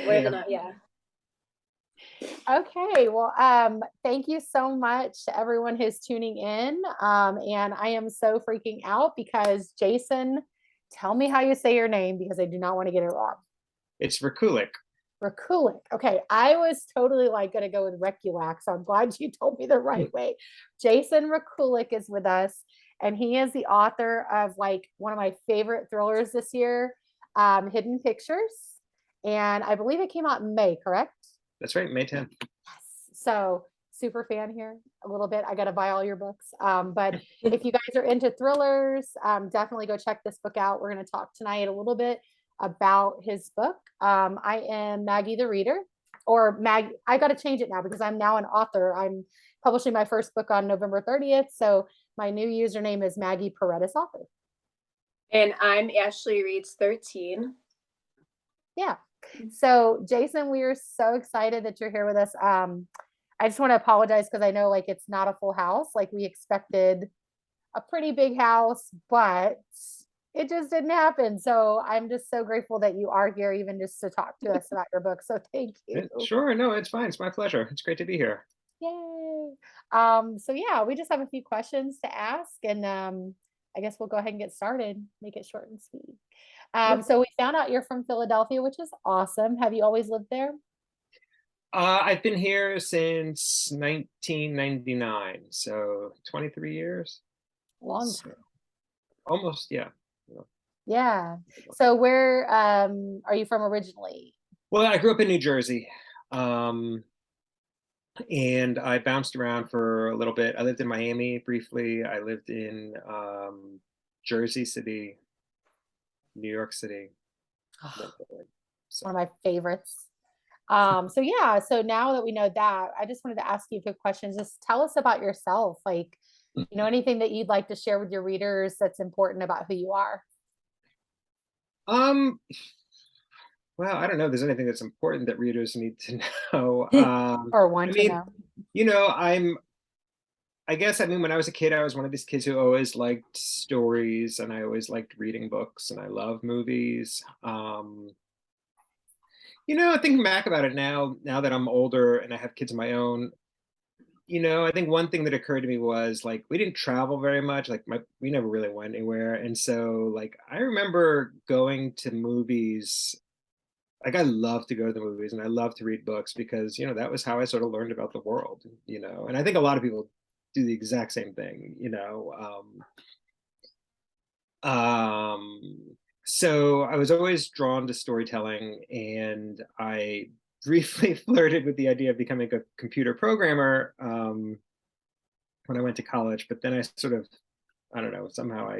We're gonna, yeah. Okay, well, thank you so much to everyone who's tuning in. And I am so freaking out because Jason, tell me how you say your name because I do not want to get it wrong. It's Rekulak. Rekulak. Okay, I was totally like going to go with Rekulak, so I'm glad you told me the right way. Jason Rekulak is with us, and he is the author of like one of my favorite thrillers this year, Hidden Pictures, and I believe it came out in May, correct? That's right, May 10th. Yes. So super fan here a little bit. I got to buy all your books. But if you guys are into thrillers, definitely go check this book out. We're going to talk tonight a little bit about his book. I am Maggie the Reader, or Maggie. I got to change it now because I'm now an author. I'm publishing my first book on November 30th. So my new username is Maggie Paredes Author. And I'm Ashley Reads 13. Yeah. So Jason, we are so excited that you're here with us. I just want to apologize because I know like it's not a full house. Like we expected a pretty big house, but it just didn't happen. So I'm just so grateful that you are here, even just to talk to us about your book. So thank you. Sure, no, it's fine. It's my pleasure. It's great to be here. Yay. So yeah, we just have a few questions to ask, and I guess we'll go ahead and get started, make it short and sweet. So we found out you're from Philadelphia, which is awesome. Have you always lived there? I've been here since 1999, so 23 years. Long time. Almost, yeah. Yeah. So where are you from originally? Well, I grew up in New Jersey, and I bounced around for a little bit. I lived in Miami briefly. I lived in Jersey City, New York City. So. One of my favorites. So yeah, so now that we know that, I just wanted to ask you a few questions. Just tell us about yourself, like, anything that you'd like to share with your readers that's important about who you are. Well, I don't know if there's anything that's important that readers need to know. Or want to know. You know, I guess, I mean, when I was a kid, I was one of these kids who always liked stories, and I always liked reading books, and I love movies. You know, thinking back about it now that I'm older and I have kids of my own, you know, I think one thing that occurred to me was like we didn't travel very much. Like we never really went anywhere, and so like I remember going to movies. Like I love to go to the movies, and I love to read books because you know that was how I sort of learned about the world. You know, and I think a lot of people do the exact same thing. You know. So I was always drawn to storytelling, and I briefly flirted with the idea of becoming a computer programmer when I went to college. But then I sort of, I don't know, somehow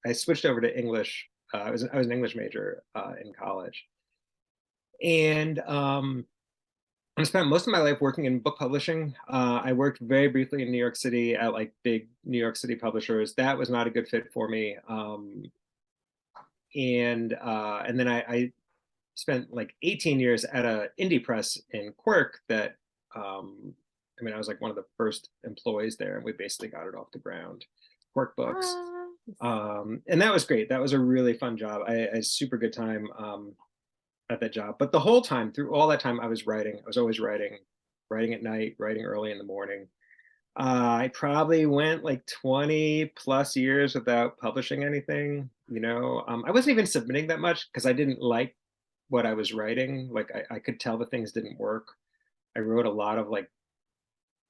I switched over to English. I was an English major in college, and I spent most of my life working in book publishing. I worked very briefly in New York City at like big New York City publishers. That was not a good fit for me. And then I spent like 18 years at a indie press in Quirk that I mean I was like one of the first employees there, and we basically got it off the ground. Quirk Books. And that was great. That was a really fun job. I had a super good time at that job. But the whole time, through all that time, I was writing. I was always writing at night, writing early in the morning. I probably went like 20 plus years without publishing anything. You know, I wasn't even submitting that much because I didn't like what I was writing. Like I could tell the things didn't work. I wrote a lot of like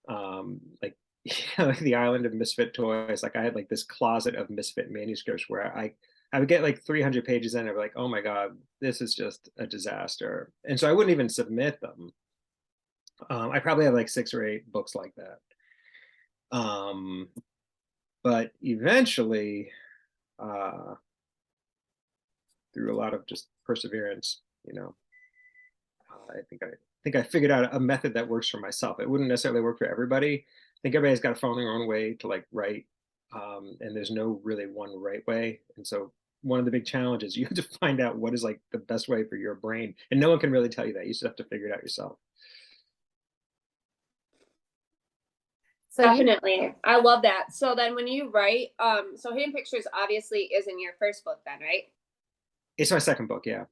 like the Island of Misfit Toys. Like I had like this closet of misfit manuscripts where I would get like 300 pages in and I'd be like, oh my God, this is just a disaster. And so I wouldn't even submit them. I probably have like 6 or 8 books like that. But eventually, through a lot of just perseverance, you know, I think I figured out a method that works for myself. It wouldn't necessarily work for everybody. I think everybody's got to find their own way to like write, and there's no really one right way. And so one of the big challenges, you have to find out what is like the best way for your brain, and no one can really tell you that. You just have to figure it out yourself. So definitely. I love that. So then when you write, so Hidden Pictures obviously isn't your first book then, right? It's my second book, yeah.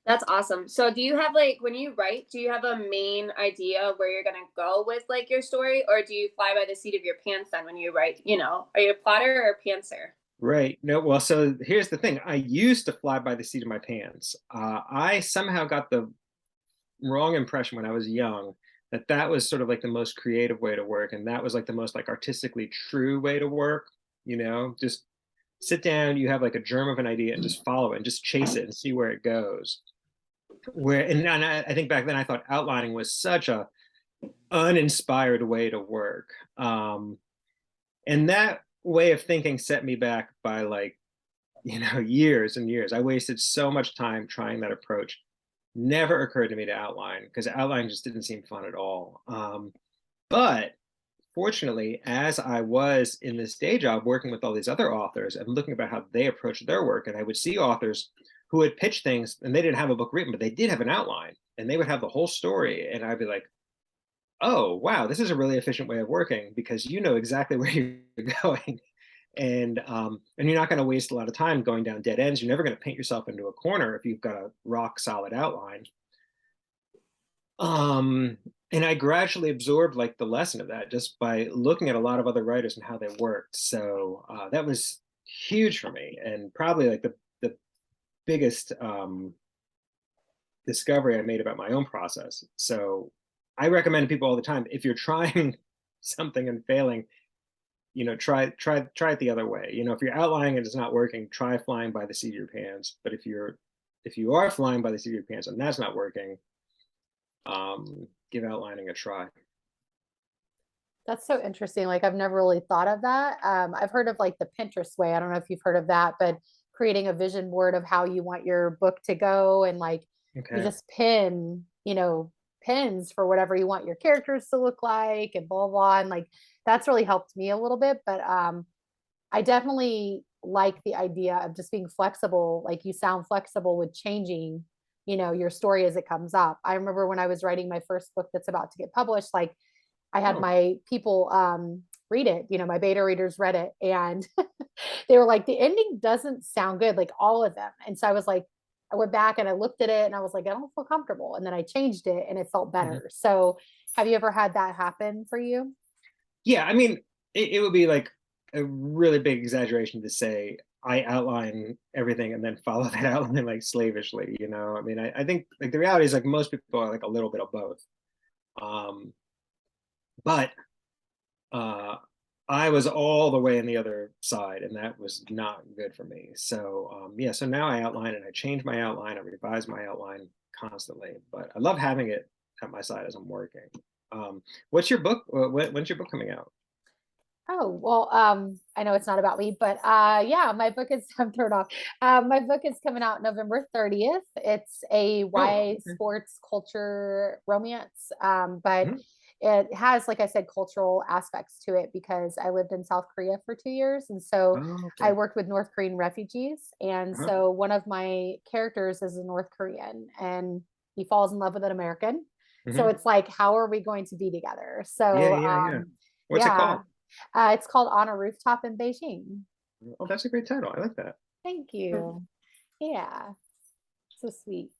That's awesome. So do you have like, when you write, do you have a main idea of where you're gonna go with like your story, or do you fly by the seat of your pants then when you write? You know, are you a plotter or a pantser? Right. No, well, so here's the thing. I used to fly by the seat of my pants. I somehow got the wrong impression when I was young that that was sort of like the most creative way to work, and that was like the most like artistically true way to work. You know, just sit down, you have like a germ of an idea, and just follow it and just chase it and see where it goes. Where and I think back then I thought outlining was such a uninspired way to work. And that way of thinking set me back by like, years and years. I wasted so much time trying that approach. Never occurred to me to outline because outline just didn't seem fun at all. But fortunately, as I was in this day job working with all these other authors and looking about how they approach their work, and I would see authors who would pitch things and they didn't have a book written, but they did have an outline and they would have the whole story. And I'd be like, oh, wow, this is a really efficient way of working because you know exactly where you're going. And you're not going to waste a lot of time going down dead ends. You're never going to paint yourself into a corner if you've got a rock solid outline. And I gradually absorbed like the lesson of that just by looking at a lot of other writers and how they worked. So that was huge for me, and probably like the biggest discovery I made about my own process. So I recommend to people all the time, if you're trying something and failing, try it the other way. If you're outlining and it's not working, try flying by the seat of your pants. But if you are flying by the seat of your pants and that's not working, give outlining a try. That's so interesting. Like I've never really thought of that. I've heard of like the Pinterest way. I don't know if you've heard of that, but creating a vision board of how you want your book to go, and like you Okay. just pin, pins for whatever you want your characters to look like and blah blah. And like that's really helped me a little bit. But I definitely like the idea of just being flexible. Like you sound flexible with changing, your story as it comes up. I remember when I was writing my first book that's about to get published, like I had Oh, my people read it, my beta readers read it, and they were like, the ending doesn't sound good, like all of them. And so I was like, I went back and I looked at it and I was like, I don't feel comfortable. And then I changed it and it felt mhm. better. So have you ever had that happen for you? Yeah, I mean, it would be like a really big exaggeration to say I outline everything and then follow that outline like slavishly. I mean, I think like the reality is like most people are like a little bit of both. Um, but uh, I was all the way in the other side, and that was not good for me. So yeah, so now I outline and I change my outline, I revise my outline constantly. But I love having it at my side as I'm working. What's your book? When's your book coming out? Oh, well, I know it's not about me, but yeah, my book is, I'm thrown off. My book is coming out November 30th. It's a Oh, YA okay. sports culture romance, but Mhm. it has, like I said, cultural aspects to it because I lived in South Korea for 2 years. And so Oh, I okay. worked with North Korean refugees. And Uh-huh. so one of my characters is a North Korean and he falls in love with an American. So Hmm. it's like, how are we going to be together? Yeah, So yeah, yeah. What's it yeah, called? it's called On a Rooftop in Beijing. Oh, that's a great title. I like that. Thank Hmm. you. Yeah, so sweet.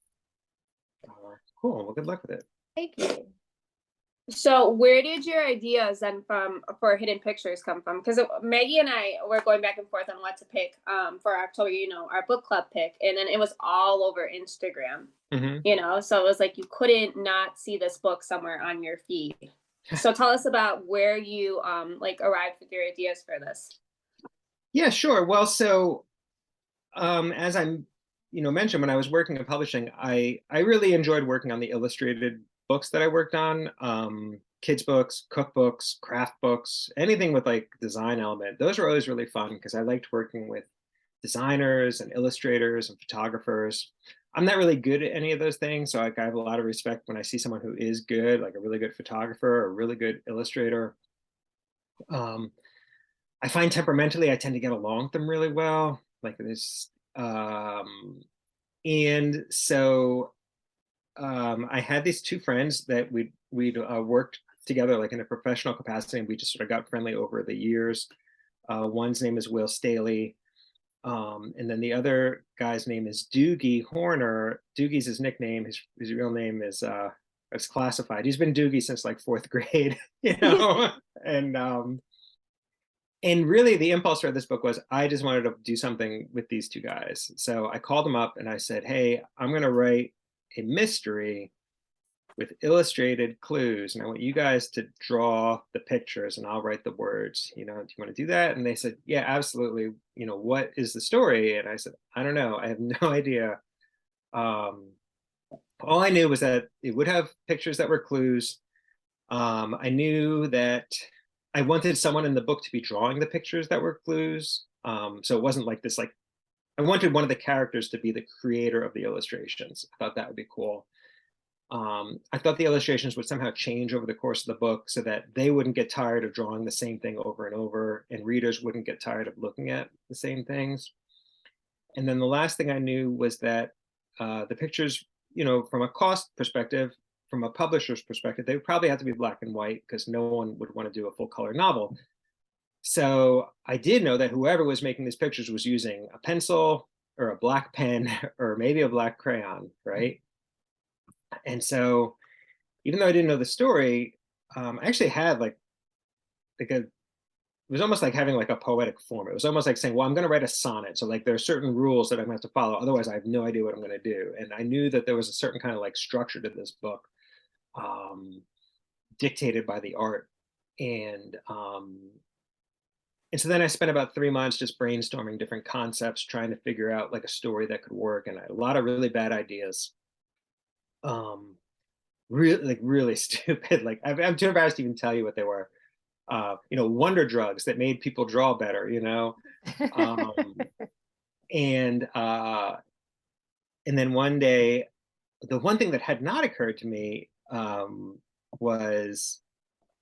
Cool. Well, good luck with it. Thank you. So where did your ideas then from for hidden pictures come from? Because Maggie and I were going back and forth on what to pick for October, our book club pick, and then it was all over Instagram. Hmm. So it was like you couldn't not see this book somewhere on your feed. So tell us about where you like arrived with your ideas for this. Yeah, sure. Well, so as I'm, mentioned, when I was working in publishing, I really enjoyed working on the illustrated books that I worked on. Kids books, cookbooks, craft books, anything with like design element. Those were always really fun because I liked working with designers and illustrators and photographers. I'm not really good at any of those things, so like, I have a lot of respect when I see someone who is good, like a really good photographer or a really good illustrator. Um, I find temperamentally I tend to get along with them really well. Like this, and so I had these two friends that we'd worked together like in a professional capacity, and we just sort of got friendly over the years. One's name is Will Staley, And then the other guy's name is Doogie Horner. Doogie's his nickname. His real name is it's classified. He's been Doogie since like 4th grade, you know. And really the impulse for this book was I just wanted to do something with these two guys. So I called them up and I said, hey, I'm going to write a mystery with illustrated clues, and I want you guys to draw the pictures and I'll write the words. You know, do you want to do that? And they said, yeah, absolutely. You know, what is the story? And I said, I don't know. I have no idea. All I knew was that it would have pictures that were clues. I knew that I wanted someone in the book to be drawing the pictures that were clues. So it wasn't like this, like, I wanted one of the characters to be the creator of the illustrations. I thought that would be cool. I thought the illustrations would somehow change over the course of the book so that they wouldn't get tired of drawing the same thing over and over, and readers wouldn't get tired of looking at the same things. And then the last thing I knew was that the pictures, you know, from a cost perspective, from a publisher's perspective, they would probably have to be black and white because no one would want to do a full color novel. So I did know that whoever was making these pictures was using a pencil or a black pen or maybe a black crayon, right? And so even though I didn't know the story, I actually had like it was almost like having like a poetic form. It was almost like saying, well, I'm going to write a sonnet. So like there are certain rules that I'm going to have to follow. Otherwise, I have no idea what I'm going to do. And I knew that there was a certain kind of like structure to this book, dictated by the art. And so then I spent about 3 months just brainstorming different concepts, trying to figure out like a story that could work. And I had a lot of really bad ideas. Really stupid. Like I'm too embarrassed to even tell you what they were. You know, wonder drugs that made people draw better, you know. And then one day, the one thing that had not occurred to me was,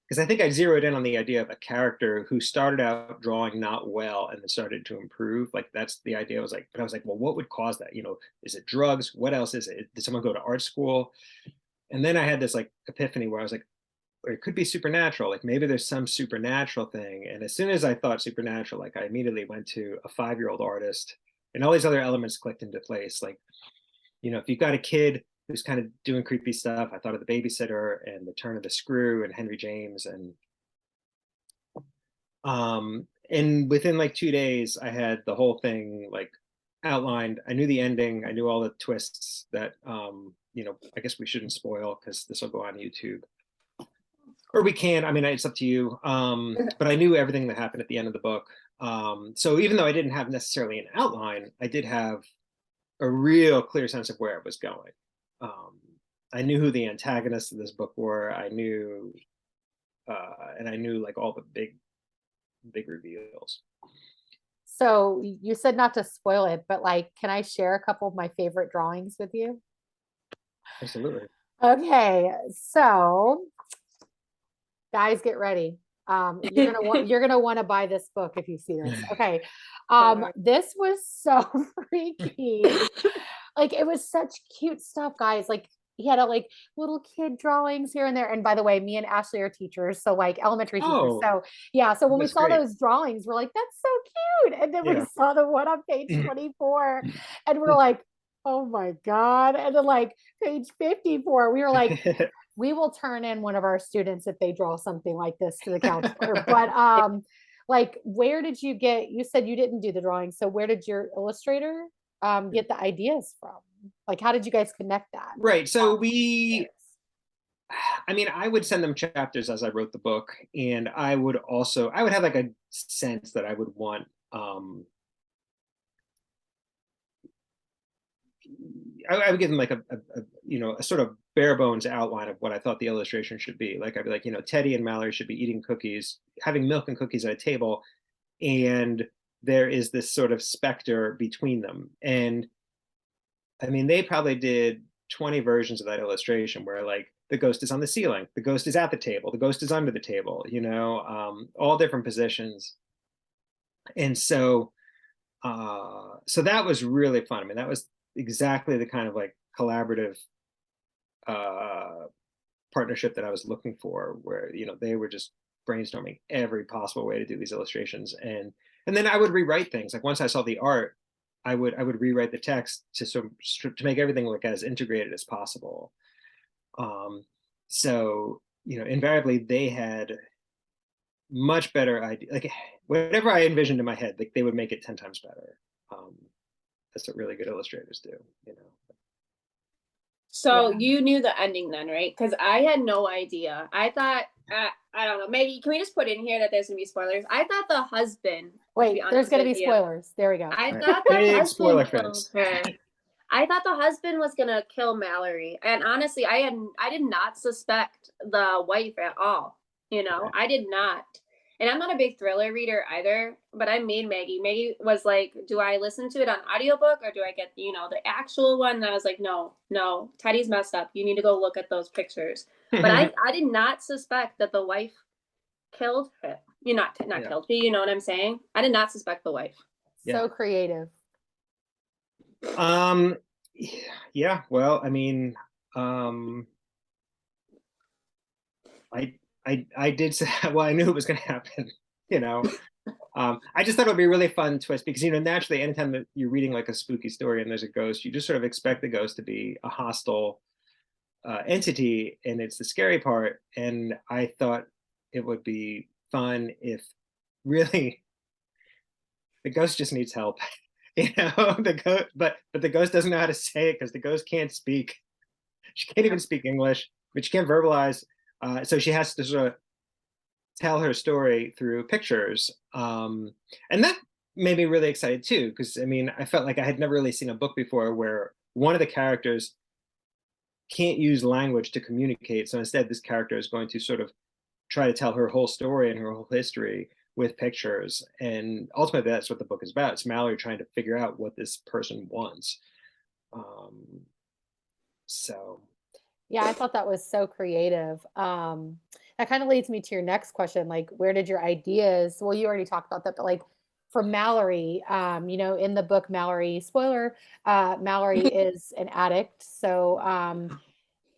because I think I zeroed in on the idea of a character who started out drawing not well and then started to improve. Like that's the idea. But I was like, well, what would cause that? You know, is it drugs? What else is it? Did someone go to art school? And then I had this like epiphany where I was like, or it could be supernatural. Like maybe there's some supernatural thing. And as soon as I thought supernatural, like I immediately went to a 5-year-old artist, and all these other elements clicked into place. Like, you know, if you've got a kid who's kind of doing creepy stuff, I thought of The Babysitter and The Turn of the Screw and Henry James. And within like 2 days, I had the whole thing like outlined. I knew the ending. I knew all the twists that, you know, I guess we shouldn't spoil because this will go on YouTube. Or we can, I mean, it's up to you. But I knew everything that happened at the end of the book. So even though I didn't have necessarily an outline, I did have a real clear sense of where it was going. I knew who the antagonists of this book were. I knew, and I knew like all the big reveals. So you said not to spoil it, but like, can I share a couple of my favorite drawings with you? Absolutely. Okay, so guys, get ready. You're gonna want to buy this book if you see this. Okay. This was so freaky. Like it was such cute stuff, guys. Like he had a like little kid drawings here and there. And by the way, me and Ashley are teachers, so like elementary teachers. Oh, So yeah, so when we that's saw great. those drawings, we're like, that's so cute. And then we Yeah. saw the one on page 24, and we're like, oh my God. And then like page 54, we were like, we will turn in one of our students if they draw something like this to the counselor. But like where did you get, you said you didn't do the drawing, so where did your illustrator get the ideas from? Like how did you guys connect that? Right. So I mean, I would send them chapters as I wrote the book, and I would have like a sense that I would want, I would give them like a you know, a sort of bare bones outline of what I thought the illustration should be. Like I'd be like, you know, Teddy and Mallory should be eating cookies, having milk and cookies at a table, and there is this sort of specter between them. And I mean, they probably did 20 versions of that illustration where like the ghost is on the ceiling, the ghost is at the table, the ghost is under the table, you know, all different positions. And so so that was really fun. I mean, that was exactly the kind of like collaborative partnership that I was looking for, where, you know, they were just brainstorming every possible way to do these illustrations. And and then I would rewrite things. Like once I saw the art, I would rewrite the text to sort of to make everything look as integrated as possible. So invariably they had much better idea. Like whatever I envisioned in my head, like they would make it 10 times better. That's what really good illustrators do. So Yeah. you knew the ending then, right? Because I had no idea. I thought, I don't know. Maggie, can we just put in here that there's gonna be spoilers? I thought the husband. Wait, there's going to be spoilers. There we go. I Right. thought the Big spoiler husband killed fence. her. I thought the husband was gonna kill Mallory, and honestly, I did not suspect the wife at all. Okay. I did not. And I'm not a big thriller reader either, but I made Maggie. Maggie was like, "Do I listen to it on audiobook or do I get the actual one?" And I was like, "No, no, Teddy's messed up. You need to go look at those pictures." But I did not suspect that the wife killed her. Not Yeah. killed me. You know what I'm saying? I did not suspect the wife. Yeah. So creative. Yeah, well, I mean, I did say, well, I knew it was going to happen, I just thought it would be a really fun twist because, naturally, anytime that you're reading like a spooky story and there's a ghost, you just sort of expect the ghost to be a hostile entity, and it's the scary part. And I thought it would be fun if really the ghost just needs help. The ghost, but the ghost doesn't know how to say it because the ghost can't speak. She can't even speak English, but she can't verbalize. So she has to sort of tell her story through pictures. And that made me really excited too, because I felt like I had never really seen a book before where one of the characters can't use language to communicate. So instead, this character is going to sort of try to tell her whole story and her whole history with pictures. And ultimately, that's what the book is about. It's Mallory trying to figure out what this person wants. So Yeah, I thought that was so creative. That kind of leads me to your next question, like where did your ideas, well, you already talked about that, but like for Mallory, in the book, Mallory, spoiler, Mallory is an addict. So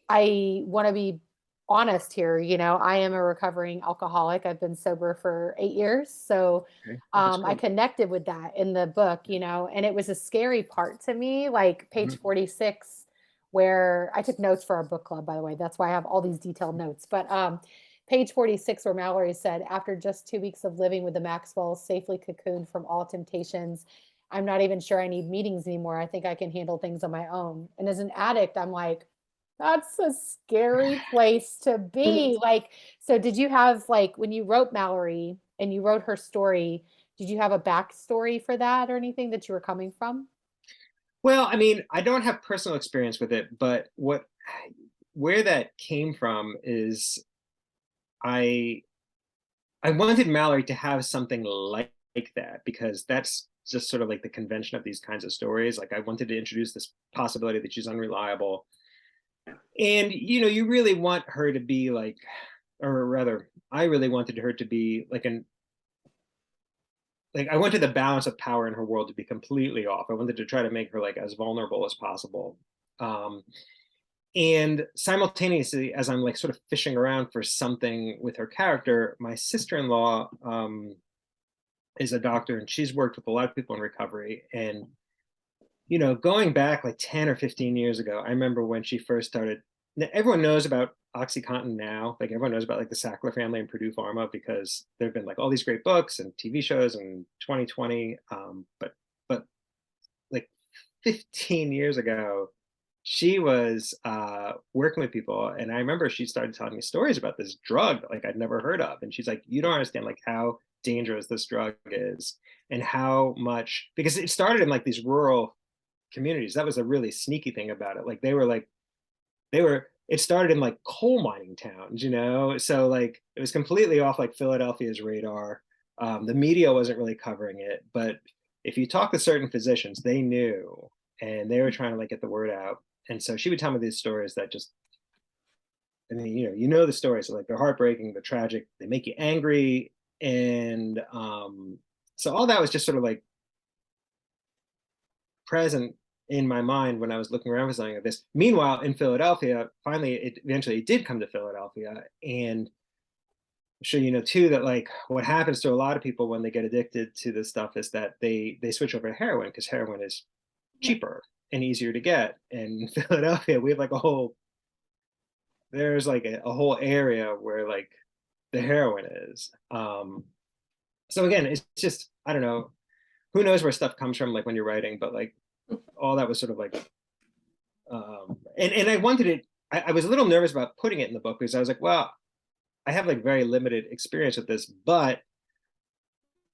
I want to be honest here. I am a recovering alcoholic. I've been sober for 8 years. So okay, I connected with that in the book, and it was a scary part to me, like page 46, where I took notes for our book club, by the way. That's why I have all these detailed notes. But page 46, where Mallory said, after just 2 weeks of living with the Maxwells, safely cocooned from all temptations, I'm not even sure I need meetings anymore. I think I can handle things on my own. And as an addict, I'm like, that's a scary place to be. Like, so did you have, like, when you wrote Mallory and you wrote her story, did you have a backstory for that or anything that you were coming from? Well, I don't have personal experience with it, but where that came from is I wanted Mallory to have something like that because that's just sort of like the convention of these kinds of stories. Like I wanted to introduce this possibility that she's unreliable. And you really want her to be like, or rather, I really wanted her to be like I wanted the balance of power in her world to be completely off. I wanted to try to make her like as vulnerable as possible. And simultaneously, as I'm like sort of fishing around for something with her character, my sister-in-law is a doctor and she's worked with a lot of people in recovery. And, going back like 10 or 15 years ago, I remember when she first started, everyone knows about OxyContin now. Like everyone knows about like the Sackler family and Purdue Pharma because there've been like all these great books and TV shows in 2020. But like 15 years ago, she was working with people, and I remember she started telling me stories about this drug like I'd never heard of, and she's like, "You don't understand like how dangerous this drug is, and how much because it started in like these rural communities. That was a really sneaky thing about it. Like it started in like coal mining towns, so like it was completely off like Philadelphia's radar. The media wasn't really covering it, but if you talk to certain physicians, they knew, and they were trying to like get the word out. And so she would tell me these stories that just, the stories, so like they're heartbreaking, they're tragic, they make you angry. And so all that was just sort of like present in my mind when I was looking around for something like this. Meanwhile, in Philadelphia, finally, it eventually did come to Philadelphia. And sure you know too that like what happens to a lot of people when they get addicted to this stuff is that they switch over to heroin because heroin is Yeah. cheaper and easier to get. And in Philadelphia, we have like a whole there's like a whole area where like the heroin is. So again, it's just I don't know, who knows where stuff comes from like when you're writing, but like all that was sort of like and I wanted it. I was a little nervous about putting it in the book because I was like, well, I have like very limited experience with this, but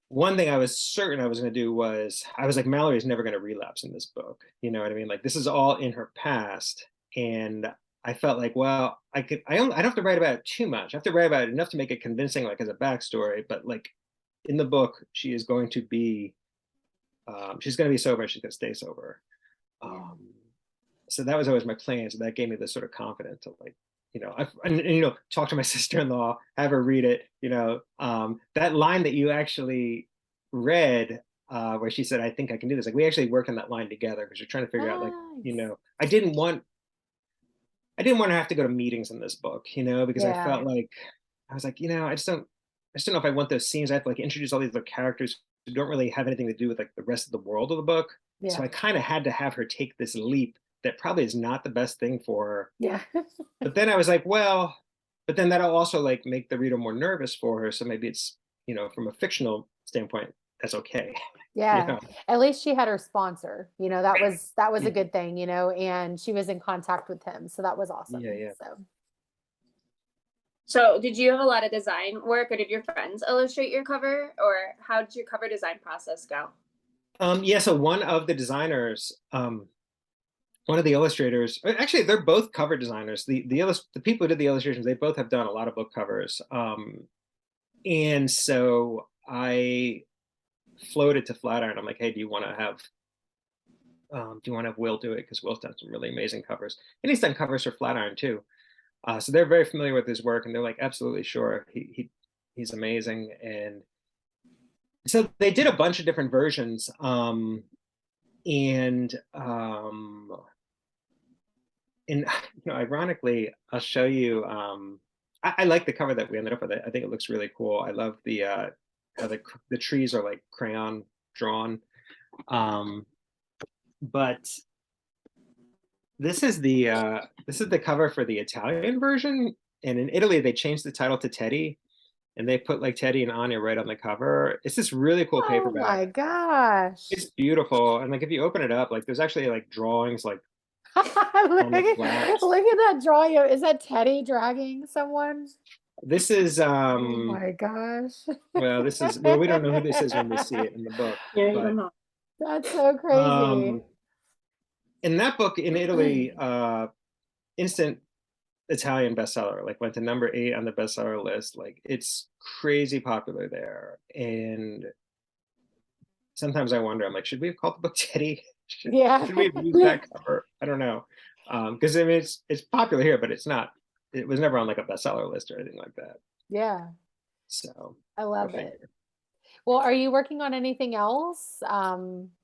one thing I was certain I was going to do was I was like, Mallory's never going to relapse in this book. You know what I mean? Like this is all in her past. And I felt like, well, I don't have to write about it too much. I have to write about it enough to make it convincing, like as a backstory, but like in the book, she is going to be, she's going to be sober and she's going to stay sober. So that was always my plan. So that gave me this sort of confidence to like, you know, and, you know, talk to my sister-in-law, have her read it, you know, that line that you actually read, where she said, I think I can do this. Like we actually worked on that line together because you're trying to figure out like, you Nice. know, I didn't want to have to go to meetings in this book, you know, because I Yeah. felt like, I was like, you know, I just don't know if I want those scenes. I have to like introduce all these other characters who don't really have anything to do with like the rest of the world of the book. So Yeah. I kind of had to have her take this leap that probably is not the best thing for her. Yeah. But then I was like, well, but then that'll also like make the reader more nervous for her. So maybe it's, you know, from a fictional standpoint, that's okay. You Yeah. know? At least she had her sponsor, you know, that was a good thing, you know, and she was in contact with him. So that was awesome. Yeah. So did you have a lot of design work, or did your friends illustrate your cover, or how did your cover design process go? Yeah, so one of the designers, one of the illustrators, actually they're both cover designers. The people who did the illustrations, they both have done a lot of book covers. And so I floated to Flatiron. I'm like, hey, do you want to have Will do it? Because Will's done some really amazing covers, and he's done covers for Flatiron too. So they're very familiar with his work, and they're like, absolutely sure, he's amazing. And so they did a bunch of different versions, and you know, ironically, I'll show you. I like the cover that we ended up with. I think it looks really cool. I love the how the trees are like crayon drawn. But this is the cover for the Italian version, and in Italy they changed the title to Teddy, and they put like Teddy and Anya right on the cover. It's this really cool Oh paperback. my gosh. It's beautiful, and like if you open it up, like there's actually like drawings like look, on the look flaps. at that drawing. Is that Teddy dragging someone? This is Oh my gosh. well, this is well, we don't know who this is when we see it in the book. Yeah, you But don't know. That's so crazy. in that book in Italy, instant Italian bestseller, like went to number 8 on the bestseller list. Like it's crazy popular there. And sometimes I wonder, I'm like, should we have called the book Teddy? Should we have used that cover? I don't know. Because I mean it's popular here, but it was never on like a bestseller list or anything like that. Yeah. So I love it. Well, are you working on anything else?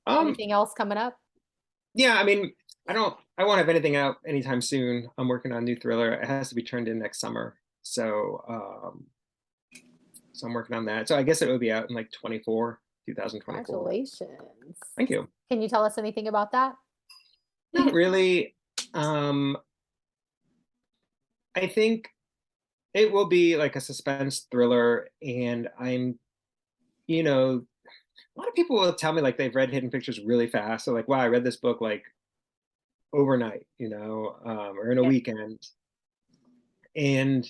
Anything else coming up? Yeah, I mean, I won't have anything out anytime soon. I'm working on a new thriller. It has to be turned in next summer. So I'm working on that. So I guess it would be out in like 2024. Congratulations. Thank you. Can you tell us anything about that? Not really. I think it will be like a suspense thriller, and I'm, you know, a lot of people will tell me like they've read Hidden Pictures really fast. So like, wow, I read this book like overnight, you know, or in a weekend. And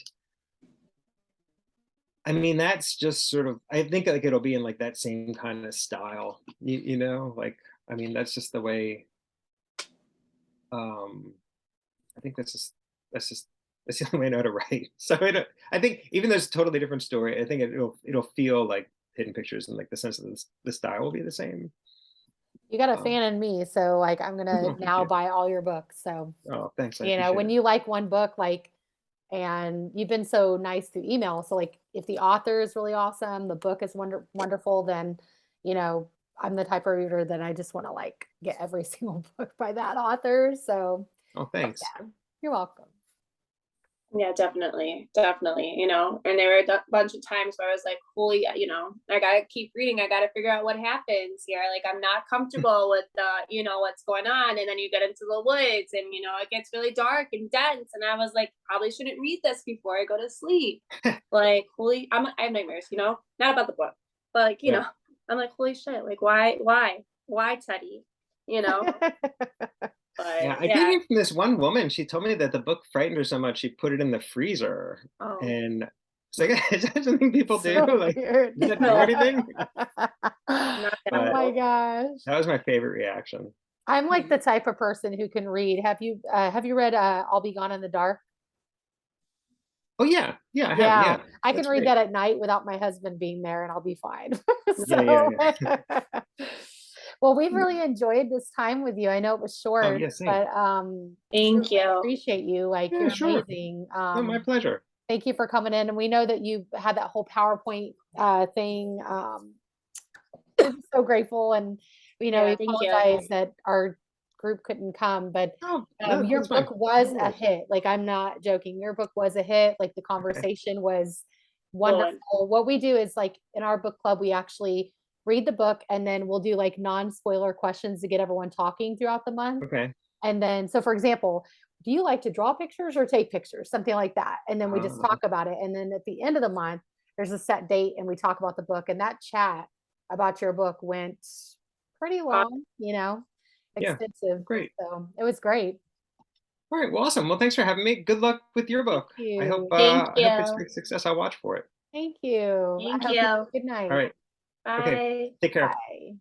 I mean, that's just sort of, I think like it'll be in like that same kind of style, you know, like, I mean, that's just the way, I think that's the only way I know how to write. So I think even though it's a totally different story, I think it'll feel like Hidden Pictures, and like the sense of the style will be the same. You got a fan in me, so like I'm gonna now you. buy all your books. So thanks. I you know, when appreciate it. you like one book, like, and you've been so nice through email. So like if the author is really awesome, the book is wonderful, then you know, I'm the type of reader that I just want to like get every single book by that author. So Oh, thanks. yeah, you're welcome. Yeah, definitely, definitely, you know, and there were a bunch of times where I was like, holy, you know, I gotta keep reading. I gotta figure out what happens here. Like, I'm not comfortable with the, you know, what's going on. And then you get into the woods and, you know, it gets really dark and dense. And I was like, probably shouldn't read this before I go to sleep. Like, holy, I have nightmares, you know, not about the book, but like, you Yeah. know, I'm like, holy shit, like, why, Teddy, you know, Yeah, but I did yeah. hear from this one woman. She told me that the book frightened her so much she put it in the freezer. Oh, And it's like, is that something people do? So Like, weird. does that do no, anything? not that Oh But my cool. gosh. that was my favorite reaction. I'm like the type of person who can read. Have you read I'll Be Gone in the Dark? Oh yeah, yeah, I have. Yeah, Yeah, I can that's read great. that at night without my husband being there and I'll be fine. Yeah, yeah, So yeah. well, we've really enjoyed this time with you. I know it was Oh short, yeah, same. but truly Thank you. appreciate you. Like Yeah, you're sure. amazing. No, my pleasure. Thank you for coming in. And we know that you had that whole PowerPoint thing. We're just so grateful. And, you know, we Yeah, thank you. apologize that our group couldn't come, but Oh, no, your that's fine. book was No a worries. hit. Like, I'm not joking. Your book was a hit. Like, the Okay. conversation was Good. wonderful. What we do is, like, in our book club, we actually read the book and then we'll do like non-spoiler questions to get everyone talking throughout the month. Okay. And then, so for example, do you like to draw pictures or take pictures? Something like that. And then we just Uh, talk about it. And then at the end of the month, there's a set date and we talk about the book. And that chat about your book went pretty Aw- long, you know, yeah, extensive. great. So it was great. All right, well, awesome. Well, thanks for having me. Good luck with your Thank book. you. Thank I hope it's you. a success. I'll watch for it. Thank you. I Thank hope you have you. a good All night. right. Okay. Bye. Take care. Bye.